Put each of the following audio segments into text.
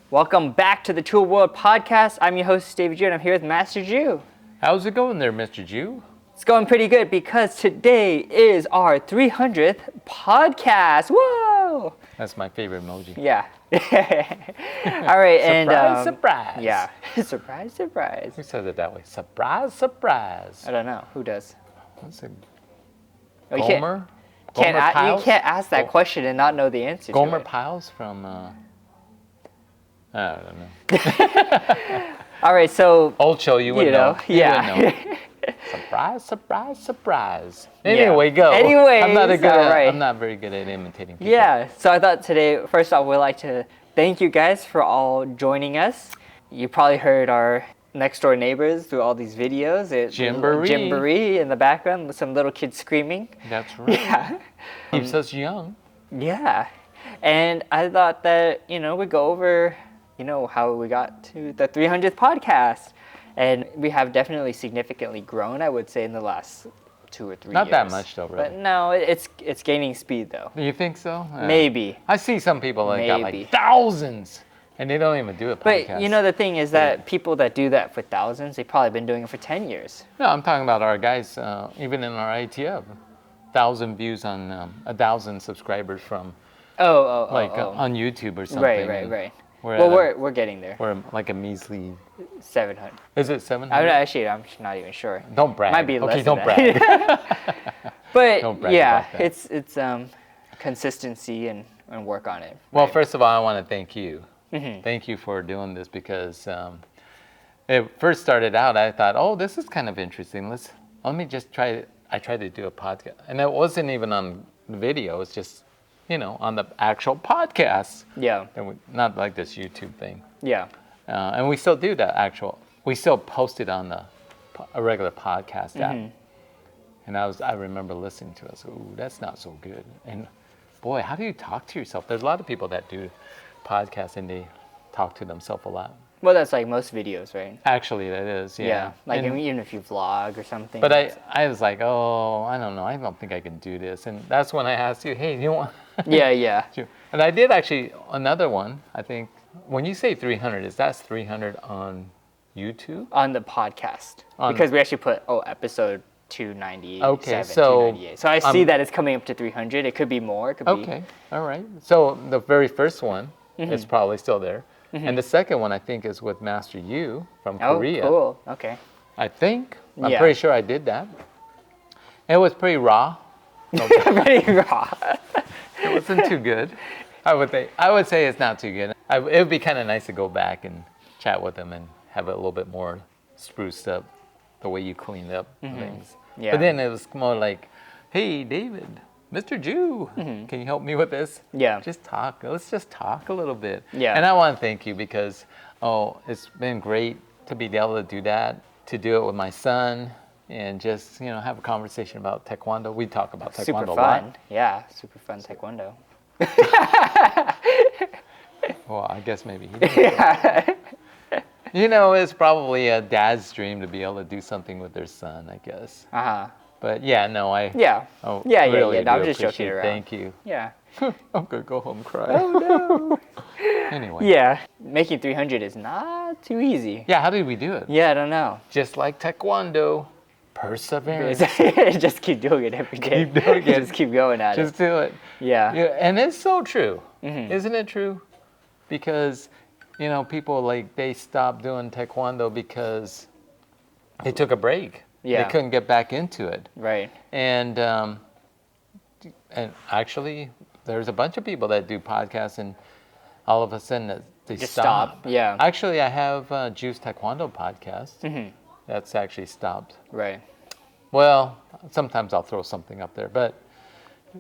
Welcome back to the Tool World Podcast. I'm your host, David Jew, and I'm here with Master Jew. How's it going there, Mr. Jew? It's going pretty good because today is our 300th podcast. Whoa! That's my favorite emoji. Yeah. All right, Surprise, surprise. Yeah. Surprise, surprise. Who says it that way? Surprise, surprise. I don't know. Who does? What's it? Oh, you Gomer? you can't ask that question and not know the answer to Gomer it. Piles from, I don't know. All right, so... Old show, you would know. Yeah. You would know. Surprise, surprise, surprise. Anyway, go. Anyways, I'm not very good at imitating people. Yeah, so I thought today, first off, we'd like to thank you guys for all joining us. You probably heard our next door neighbors through all these videos. Gymboree in the background with some little kids screaming. That's right. Yeah. Keeps us young. Yeah. And I thought that, we'd go over, how we got to the 300th podcast. And we have definitely significantly grown, I would say, in the last 2 or 3 years. Not that much, though, really. But no, it's gaining speed, though. You think so? Maybe. I see some people that got like thousands, and they don't even do a podcast. But the thing is that people that do that for thousands, they've probably been doing it for 10 years. No, I'm talking about our guys, even in our ITF. 1,000 views on 1,000 subscribers from on YouTube or something. Right. We're getting there. We're like a measly 700. Is it 700? I'm not even sure. Don't brag. Might be less. Okay, don't brag. But don't brag yeah, about that. it's consistency and work on it. Well, right? first of all, I want to thank you. Mm-hmm. Thank you for doing this because it first started out. I thought, oh, this is kind of interesting. Let me just try it. I tried to do a podcast, and it wasn't even on video. It's just on the actual podcast. Yeah. And not like this YouTube thing. Yeah. And we still do that we still post it on a regular podcast app. And I remember listening to it. I was like, ooh, that's not so good. And boy, how do you talk to yourself? There's a lot of people that do podcasts and they talk to themselves a lot. Well, that's like most videos, right? Actually, that is, yeah. Like even if you vlog or something. But I was like, oh, I don't know. I don't think I can do this. And that's when I asked you, hey, you want... Yeah. And I did actually another one. I think when you say 300, that's 300 on YouTube? On the podcast. Because we actually put, episode 298. Okay, 298. So I see that it's coming up to 300. It could be more. It could be... Okay, all right. So the very first one is probably still there. And the second one, I think, is with Master Yu from Korea. Oh, cool. Okay. I think. I'm pretty sure I did that. It was pretty raw. Pretty raw. It wasn't too good. I would say it's not too good. It would be kind of nice to go back and chat with them and have it a little bit more spruced up, the way you cleaned up things. Yeah. But then it was more like, hey, David, Mr. Jew, can you help me with this? Yeah. Just talk. Let's just talk a little bit. Yeah. And I want to thank you because, it's been great to be able to do that, to do it with my son, and just, have a conversation about Taekwondo. We talk about Taekwondo super a fun. lot. Yeah, super fun Taekwondo. Well, I guess maybe he does. It's probably a dad's dream to be able to do something with their son, I guess. Uh-huh. But yeah, no, Yeah. Really No, I'm do just joking appreciate it. around. Thank you. Yeah. I'm gonna go home and cry. Oh, no. Anyway. Yeah. Making 300 is not too easy. Yeah, how did we do it? Yeah, I don't know. Just like Taekwondo, perseverance. Just keep doing it every day. Keep doing it. Just keep going at it. Just do it. Yeah. And it's so true. Isn't it true? Because, people they stopped doing Taekwondo because they took a break. Yeah. They couldn't get back into it. Right. And actually, there's a bunch of people that do podcasts, and all of a sudden they Just stop. Yeah. Actually, I have Juice Taekwondo podcast. That's actually stopped. Right. Well, sometimes I'll throw something up there, but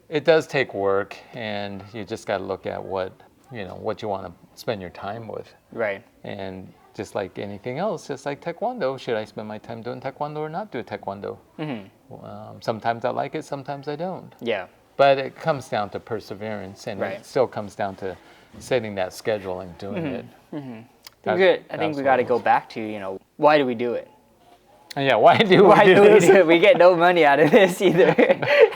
it does take work, and you just got to look at what you want to spend your time with. Right. And just like anything else, just like Taekwondo, should I spend my time doing Taekwondo or not do Taekwondo? Sometimes I like it, sometimes I don't. Yeah. But it comes down to perseverance, and Right. it still comes down to setting that schedule and doing it. I think we got to go back to, why do we do it? Yeah, why do Why we do do we this? do it? We get no money out of this either.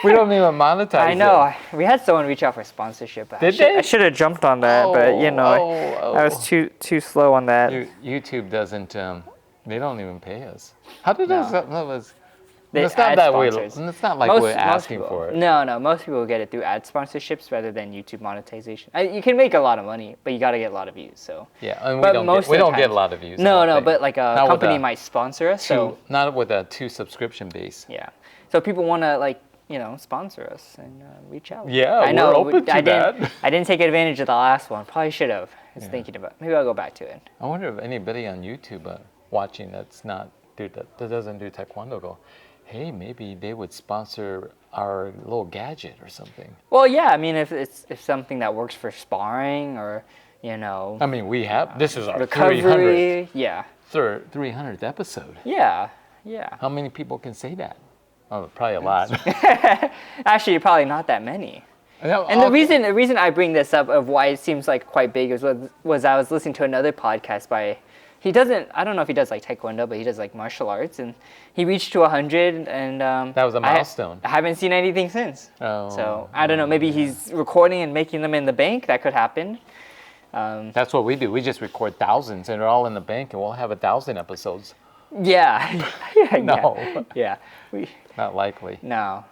We don't even monetize I know. it. We had someone reach out for sponsorship. Did they? I should have jumped on that, but I was too slow on that. YouTube doesn't. They don't even pay us. How did No. that was? They It's not add that sponsors. it's not like we're asking people, for it. No. Most people get it through ad sponsorships rather than YouTube monetization. You can make a lot of money, but you got to get a lot of views. So Yeah, and but we don't get a lot of views. No, but like a company might sponsor us. Not with a 2 subscription base. Yeah, so people want to sponsor us and reach out. Yeah, I know. We're open to that. I didn't take advantage of the last one. Probably should have. I was thinking about. Maybe I'll go back to it. I wonder if anybody on YouTube watching that doesn't do taekwondo go, hey, maybe they would sponsor our little gadget or something. Well, yeah. I mean, if it's something that works for sparring or I mean, we have. This is our recovery. 300th episode. Yeah. How many people can say that? Oh, probably a lot. Actually, probably not that many. And the reason I bring this up of why it seems like quite big was I was listening to another podcast by. I don't know if he does like taekwondo, but he does like martial arts, and he reached to 100, and that was a milestone. I haven't seen anything since. Oh. So I don't know. Maybe he's recording and making them in the bank. That could happen. That's what we do. We just record thousands, and they're all in the bank, and we'll have 1,000 episodes. Yeah. No. Yeah. Not likely. No.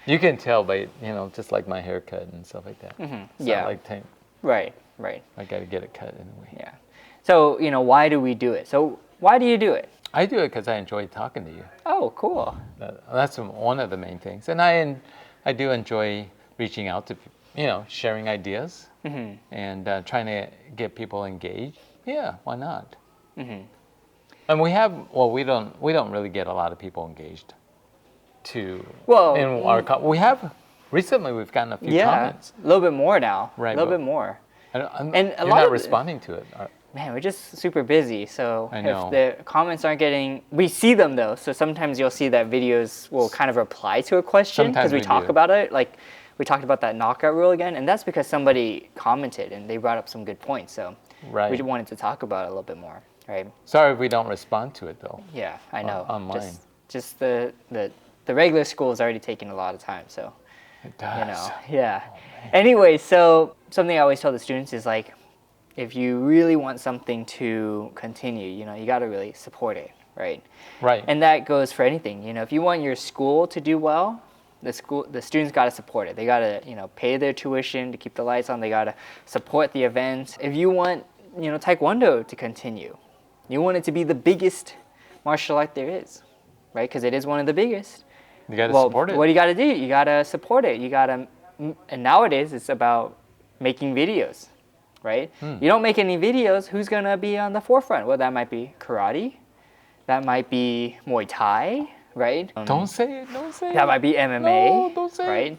You can tell by just like my haircut and stuff like that. Mm-hmm. It's Yeah. not like tank. Right. I got to get it cut anyway. Yeah. So why do we do it? So why do you do it? I do it because I enjoy talking to you. Oh, cool. That's one of the main things, and I do enjoy reaching out to sharing ideas and trying to get people engaged. Yeah, why not? Mm-hmm. And we don't really get a lot of people engaged. We have recently we've gotten a few comments. A little bit more now. Right, a little bit more. And you're not responding to it. Man, we're just super busy. So I know. if the comments aren't we see them though. So sometimes you'll see that videos will kind of reply to a question because we talk about it. Like we talked about that knockout rule again, and that's because somebody commented and they brought up some good points. So we wanted to talk about it a little bit more, right? Sorry if we don't respond to it though. Yeah, I know. Online. Just the regular school is already taking a lot of time. So it does. Yeah. Anyway, so something I always tell the students is like, if you really want something to continue, you got to really support it, right? Right. And that goes for anything. If you want your school to do well, the students got to support it. They got to, pay their tuition to keep the lights on. They got to support the events. If you want, taekwondo to continue, you want it to be the biggest martial art there is, right? Because it is one of the biggest. You got to support it. What do you got to do? You got to support it. And nowadays it's about making videos. Right? You don't make any videos, who's going to be on the forefront? Well, that might be karate. That might be Muay Thai, right? Don't say it. That might be MMA, no, don't say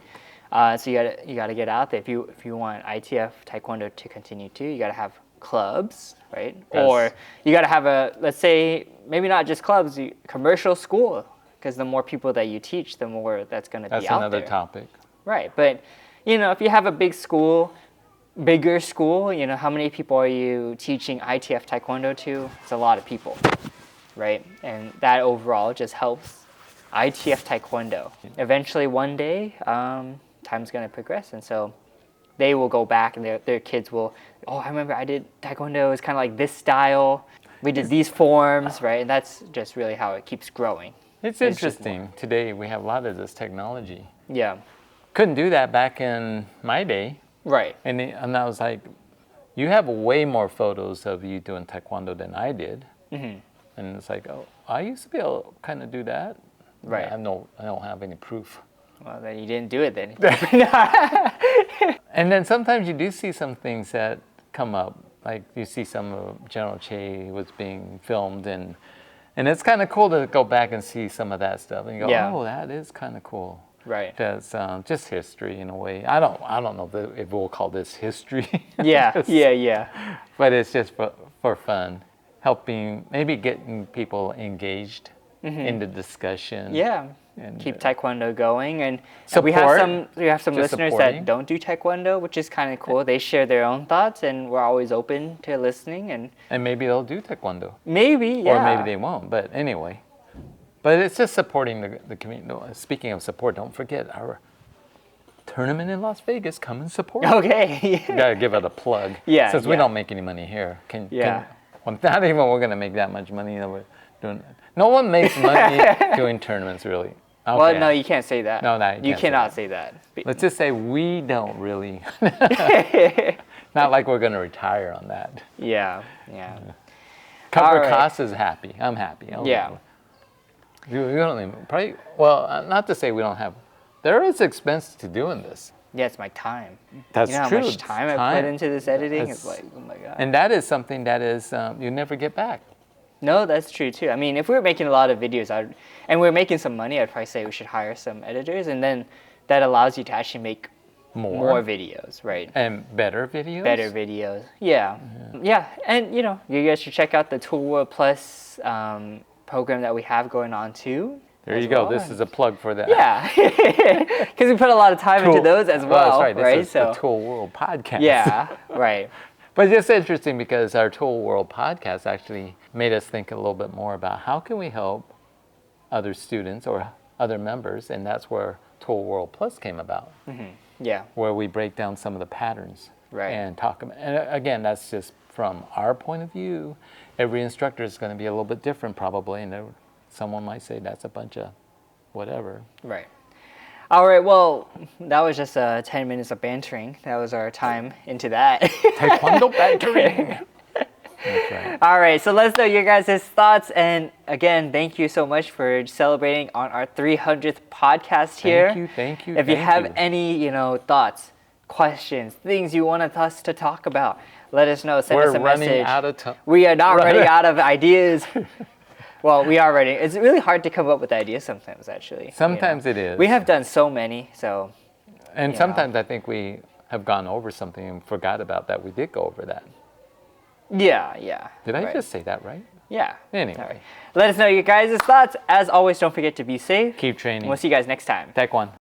right? So you got to get out there. If you want ITF Taekwondo to continue too, you got to have clubs, right? Yes. Or you got to have let's say, maybe not just clubs, commercial school, because the more people that you teach, the more that's going to be out there. That's another topic. Right, but if you have a bigger school, how many people are you teaching ITF Taekwondo to? It's a lot of people, right? And that overall just helps ITF Taekwondo. Eventually, one day, time's going to progress, and so they will go back and their kids will, I remember I did Taekwondo, it's kind of like this style. We did these forms, right? And that's just really how it keeps growing. It's interesting. Today, we have a lot of this technology. Yeah. Couldn't do that back in my day. Right. And I was like, you have way more photos of you doing taekwondo than I did. Mm-hmm. And it's like, I used to be able to kind of do that. Right. I don't have any proof. Well, then you didn't do it then. And then sometimes you do see some things that come up. Like you see some of General Che was being filmed, and it's kind of cool to go back and see some of that stuff. And you go, that is kind of cool. Right. That's just history in a way. I don't know if we'll call this history. Yeah. But it's just for fun, maybe getting people engaged in the discussion. Yeah. And keep Taekwondo going, and we have some listeners that don't do Taekwondo, which is kind of cool. They share their own thoughts, and we're always open to listening. And maybe they'll do Taekwondo. Maybe, yeah. Or maybe they won't. But anyway. But it's just supporting the community. No, speaking of support, don't forget our tournament in Las Vegas. Come and support. Okay. You gotta give it a plug. Yeah. Since we don't make any money here. Well, not even we're gonna make that much money. We're doing. No one makes money doing tournaments, really. Okay. Well, no, you can't say that. No, you cannot say that. Let's just say we don't really. Not like we're gonna retire on that. Yeah. Cover costs is happy. I'm happy. Yeah. We don't even, probably, well, not to say we don't have, there is expense to doing this. Yeah, it's my time. That's you know true. How much time I put into this editing? It's like, oh my God. And that is something that is, you never get back. No, that's true too. I mean, if we were making a lot of videos and we were making some money, I'd probably say we should hire some editors, and then that allows you to actually make more videos, right? And better videos? Better videos, yeah. And you guys should check out the WOOO Plus program that we have going on too. There you go. This is a plug for that. Yeah, because we put a lot of time into those as well, that's right. right? This is the Tool World podcast. Yeah, right. But it's interesting because our Tool World podcast actually made us think a little bit more about how can we help other students or other members, and that's where Tool World Plus came about. Mm-hmm. Yeah. Where we break down some of the patterns, right? And talk about. And again, that's just from our point of view. Every instructor is going to be a little bit different, probably, and someone might say that's a bunch of whatever. Right. All right, well, that was just 10 minutes of bantering. That was our time into that. Taekwondo bantering. That's right. All right, so let's know your guys' thoughts. And again, thank you so much for celebrating on our 300th podcast here. Thank you. If you have any, thoughts, questions, things you want us to talk about, let us know. Send us a message. We're running out of time. We are not running out of ideas. Well, we are running. It's really hard to come up with ideas sometimes, actually. Sometimes it is. We have done so many, so. And sometimes I think we have gone over something and forgot about that. We did go over that. Yeah. Did I just say that right? Yeah. Anyway. All right. Let us know your guys' thoughts. As always, don't forget to be safe. Keep training. We'll see you guys next time. Taekwondo.